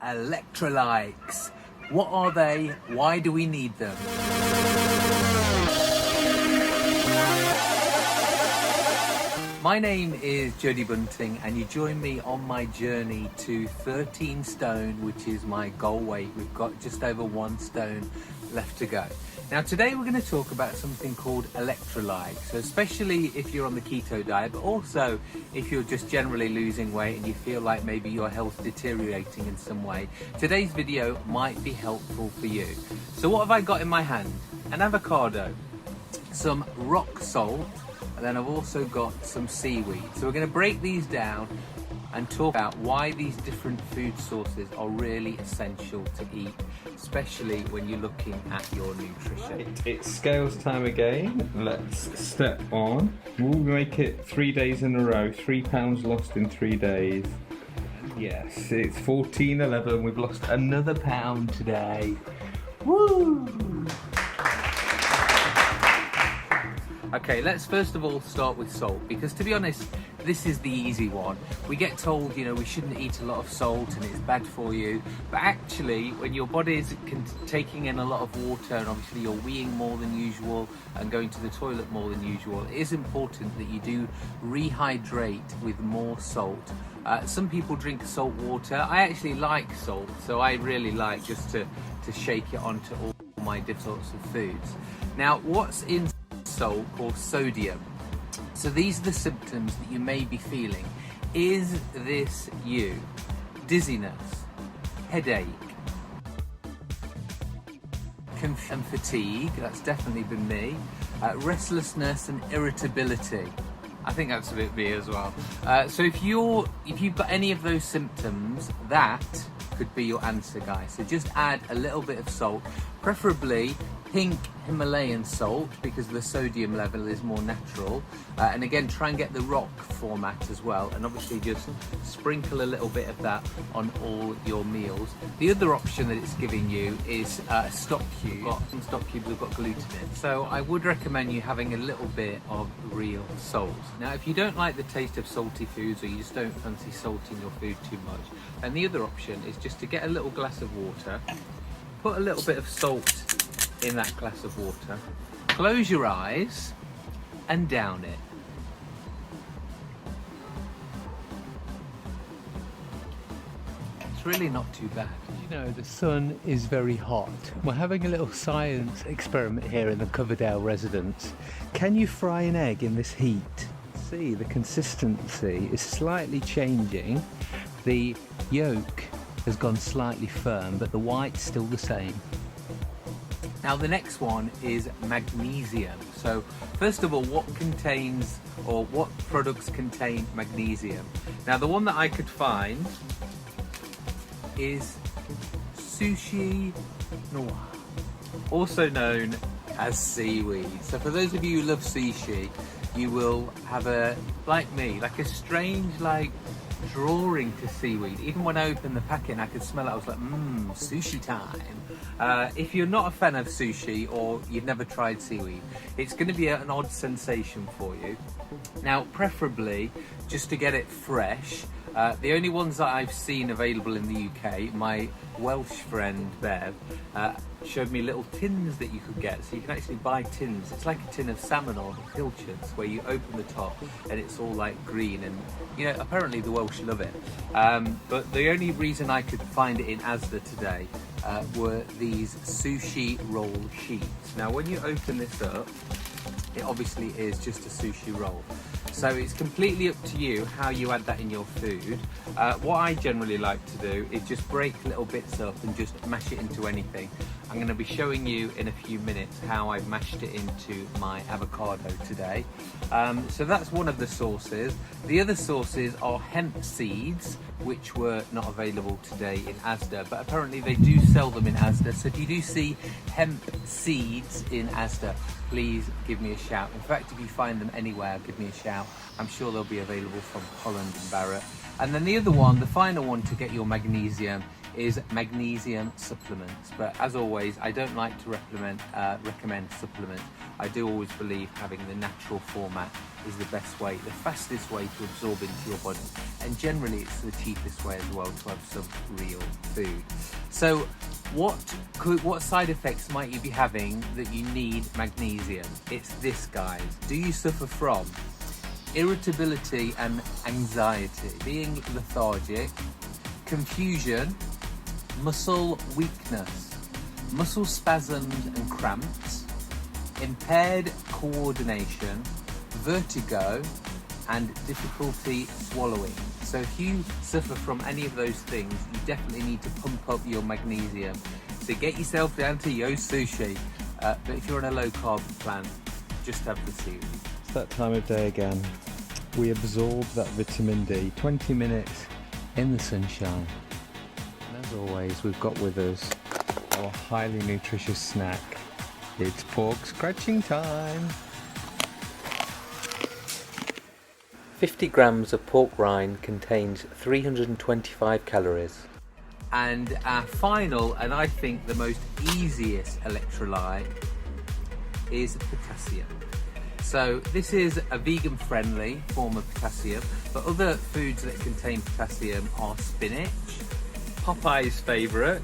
Electrolytes. What are they? Why do we need them? My name is Jody Bunting and you join me on my journey to 13 stone, which is my goal weight. We've got just over 1 stone left to go. Now today we're going to talk about something called electrolytes. So especially if you're on the keto diet, but also if you're just generally losing weight and you feel like maybe your health's deteriorating in some way, today's video might be helpful for you. So what have I got in my hand? An avocado, some rock salt, and then I've also got some seaweed. So we're going to break these down and talk about why these different food sources are really essential to eat, especially when you're looking at your nutrition. Right, it's scales time again. Let's step on. We'll make it 3 days in a row. 3 pounds lost in 3 days. Yes, it's 14.11. We've lost another pound today. Woo! Okay, let's first of all start with salt, because to be honest, this is the easy one. We get told, you know, we shouldn't eat a lot of salt and it's bad for you, but actually when your body is taking in a lot of water and obviously you're weeing more than usual and going to the toilet more than usual, it is important that you do rehydrate with more salt. Some people drink salt water. I actually like salt, so I really like just to shake it onto all my different sorts of foods. Now, what's in salt called sodium? So these are the symptoms that you may be feeling. Is this you? Dizziness, headache, and fatigue, that's definitely been me. Restlessness and irritability, I think that's a bit me as well. So if you've got any of those symptoms, that could be your answer, guys. So just add a little bit of salt, preferably pink Himalayan salt, because the sodium level is more natural, and again try and get the rock format as well, and obviously just sprinkle a little bit of that on all your meals. The other option that it's giving you is stock cube. Some stock cubes have got gluten in, so I would recommend you having a little bit of real salt. Now if you don't like the taste of salty foods, or you just don't fancy salting your food too much, then the other option is just to get a little glass of water, put a little bit of salt in that glass of water, close your eyes and down it. It's really not too bad. You know, the sun is very hot. We're having a little science experiment here in the Coverdale residence. Can you fry an egg in this heat? See, the consistency is slightly changing. The yolk has gone slightly firm, but the white's still the same. Now the next one is magnesium. So first of all, what products contain magnesium? Now the one that I could find is sushi noir, also known as seaweed. So for those of you who love sushi, you will have like a strange drawing to seaweed. Even when I opened the packet, I could smell it. I was like, sushi time. If you're not a fan of sushi or you've never tried seaweed, it's going to be an odd sensation for you. Now, preferably just to get it fresh. The only ones that I've seen available in the UK, my Welsh friend Bev showed me little tins that you could get. So you can actually buy tins. It's like a tin of salmon or pilchards, where you open the top and it's all like green, and you know, apparently the Welsh love it. But the only reason I could find it in Asda today were these sushi roll sheets. Now when you open this up, it obviously is just a sushi roll. So it's completely up to you how you add that in your food. What I generally like to do is just break little bits up and just mash it into anything. I'm going to be showing you in a few minutes how I've mashed it into my avocado today. So that's one of the sources. The other sources are hemp seeds, which were not available today in Asda, but apparently they do sell them in Asda. So if you do see hemp seeds in Asda, please give me a shout. In fact, if you find them anywhere, give me a shout. I'm sure they'll be available from Holland and Barrett. And then the other one, the final one to get your magnesium, is magnesium supplements. But as always, I don't like to recommend supplements. I do always believe having the natural format is the best way, the fastest way to absorb into your body. And generally it's the cheapest way as well to have some real food. So what side effects might you be having that you need magnesium? It's this, guys. Do you suffer from irritability and anxiety, being lethargic, confusion, muscle weakness, muscle spasms and cramps, impaired coordination, vertigo, and difficulty swallowing? So if you suffer from any of those things, you definitely need to pump up your magnesium. So get yourself down to Yo Sushi. But if you're on a low carb plan, just have the seaweed. It's that time of day again. We absorb that vitamin D, 20 minutes in the sunshine. And as always, we've got with us our highly nutritious snack. It's pork scratching time. 50 grams of pork rind contains 325 calories. And our final, and I think the most easiest electrolyte, is potassium. So this is a vegan friendly form of potassium, but other foods that contain potassium are spinach, Popeye's favourite,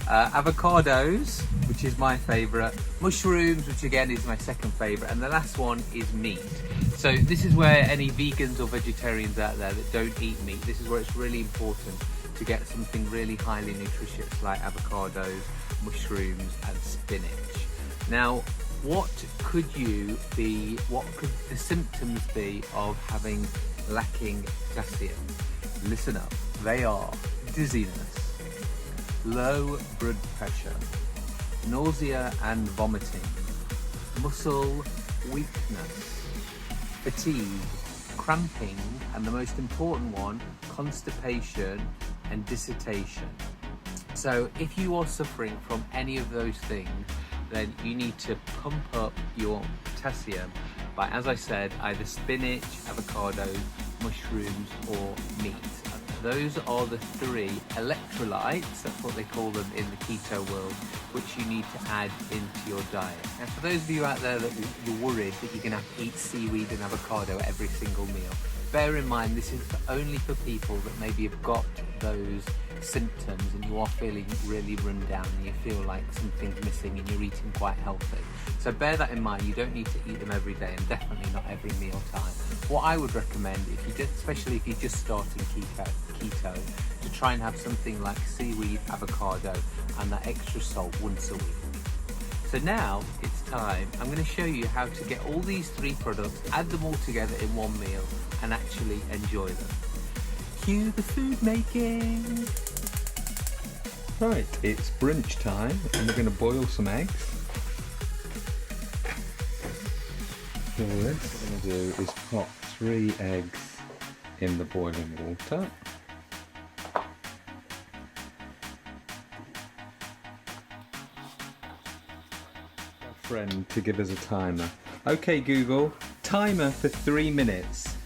avocados, which is my favourite, mushrooms, which again is my second favourite, and the last one is meat. So this is where any vegans or vegetarians out there that don't eat meat, this is where it's really important to get something really highly nutritious like avocados, mushrooms and spinach. Now, what could the symptoms be of having lacking potassium? Listen up. They are dizziness, low blood pressure, nausea and vomiting, muscle weakness, fatigue, cramping, and the most important one, constipation and dissertation. So if you are suffering from any of those things, then you need to pump up your potassium by, as I said, either spinach, avocados, mushrooms or meat. Those are the three electrolytes, that's what they call them in the keto world, which you need to add into your diet. Now for those of you out there that you're worried that you're going to have to eat seaweed and avocado every single meal, bear in mind this is only for people that maybe have got those symptoms and you are feeling really run down and you feel like something's missing and you're eating quite healthy. So bear that in mind, you don't need to eat them every day and definitely not every meal time. What I would recommend, especially if you're just starting keto, to try and have something like seaweed, avocado and that extra salt once a week. So now it's time, I'm going to show you how to get all these three products, add them all together in one meal and actually enjoy them. Cue the food making! Right, it's brunch time and we're going to boil some eggs. So what we're going to do is pop 3 eggs in the boiling water. A friend to give us a timer. Okay Google, timer for 3 minutes.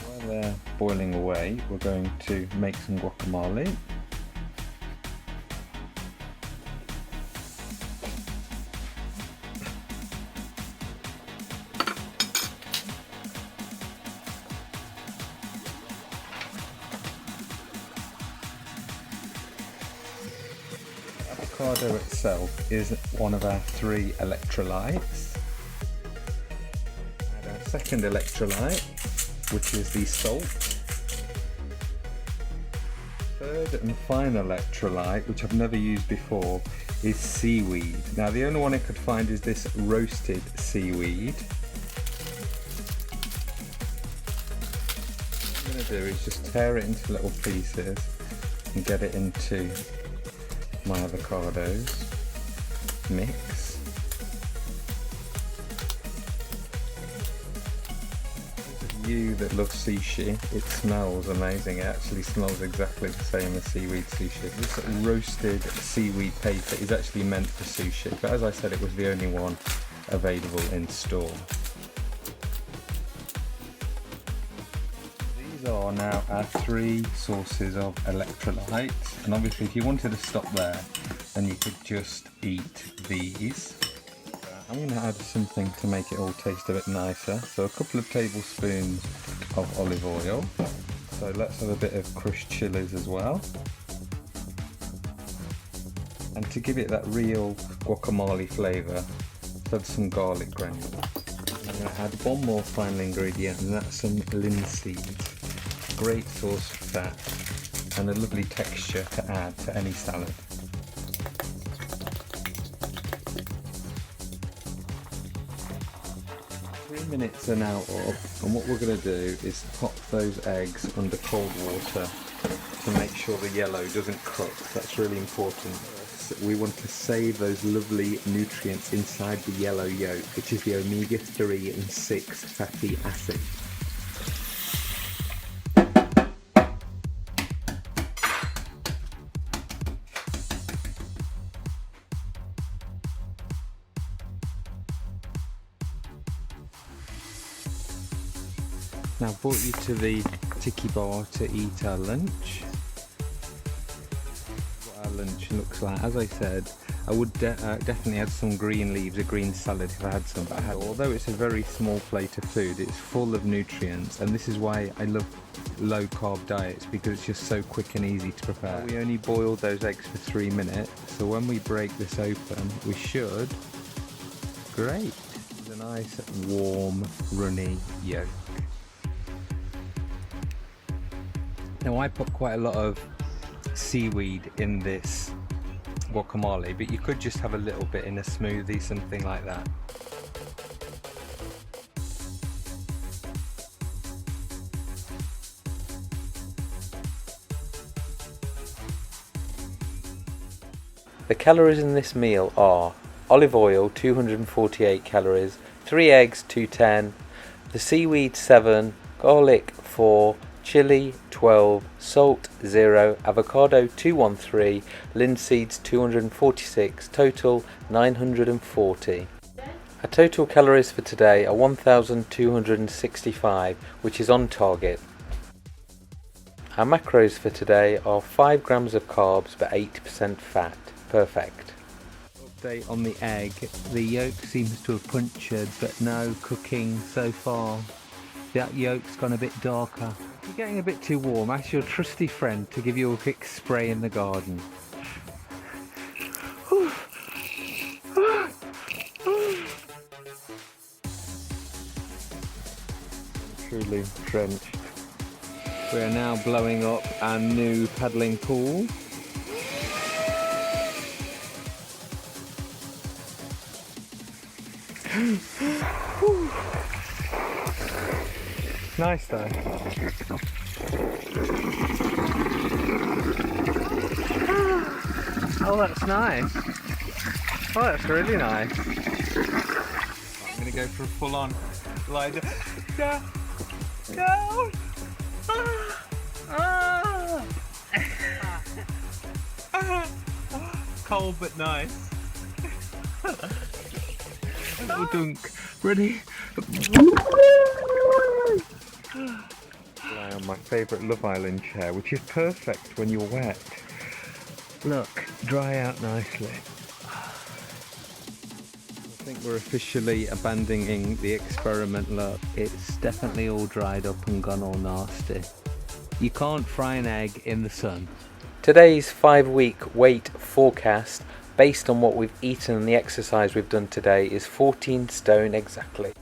While they're boiling away, we're going to make some guacamole. Avocado itself is one of our 3 electrolytes. Add our second electrolyte, which is the salt. Third and final electrolyte, which I've never used before, is seaweed. Now the only one I could find is this roasted seaweed. What I'm going to do is just tear it into little pieces and get it into my avocados mix. You that love sushi, it smells amazing. It actually smells exactly the same as seaweed sushi. This roasted seaweed paper is actually meant for sushi, but as I said, it was the only one available in store. These are now our 3 sources of electrolytes, and obviously if you wanted to stop there, then you could just eat these. I'm going to add something to make it all taste a bit nicer. So a couple of tablespoons of olive oil. So let's have a bit of crushed chilies as well. And to give it that real guacamole flavour, let's add some garlic granules. I'm going to add one more final ingredient, and that's some linseed. Great source of fat and a lovely texture to add to any salad. Minutes are now up, and what we're going to do is pop those eggs under cold water to make sure the yellow doesn't cook. That's really important. We want to save those lovely nutrients inside the yellow yolk, which is the omega-3 and 6 fatty acids. Now I've brought you to the tiki bar to eat our lunch. What our lunch looks like. As I said, I would definitely add some green leaves, a green salad if I had some, but although it's a very small plate of food, it's full of nutrients, and this is why I love low carb diets, because it's just so quick and easy to prepare. We only boiled those eggs for 3 minutes, so when we break this open, we should, great, it's a nice warm runny yolk. Now I put quite a lot of seaweed in this guacamole, but you could just have a little bit in a smoothie, something like that. The calories in this meal are olive oil 248 calories, 3 eggs 210, the seaweed 7, garlic 4, chili 12, salt 0, avocado 213, linseeds 246, total 940. Our total calories for today are 1265, which is on target. Our macros for today are 5 grams of carbs but 8% fat. Perfect. Update on the egg. The yolk seems to have punctured, but no cooking so far. That yolk's gone a bit darker. You're getting a bit too warm. Ask your trusty friend to give you a quick spray in the garden. Truly drenched. We are now blowing up our new paddling pool. Nice though. Oh, that's nice. Oh, that's really nice. I'm gonna go for a full-on lie down. No! No! Cold but nice. A little dunk. Ready? Lie on my favourite Love Island chair, which is perfect when you're wet. Look, dry out nicely. I think we're officially abandoning the experiment. Look, it's definitely all dried up and gone all nasty. You can't fry an egg in the sun. Today's 5-week weight forecast, based on what we've eaten and the exercise we've done today, is 14 stone exactly.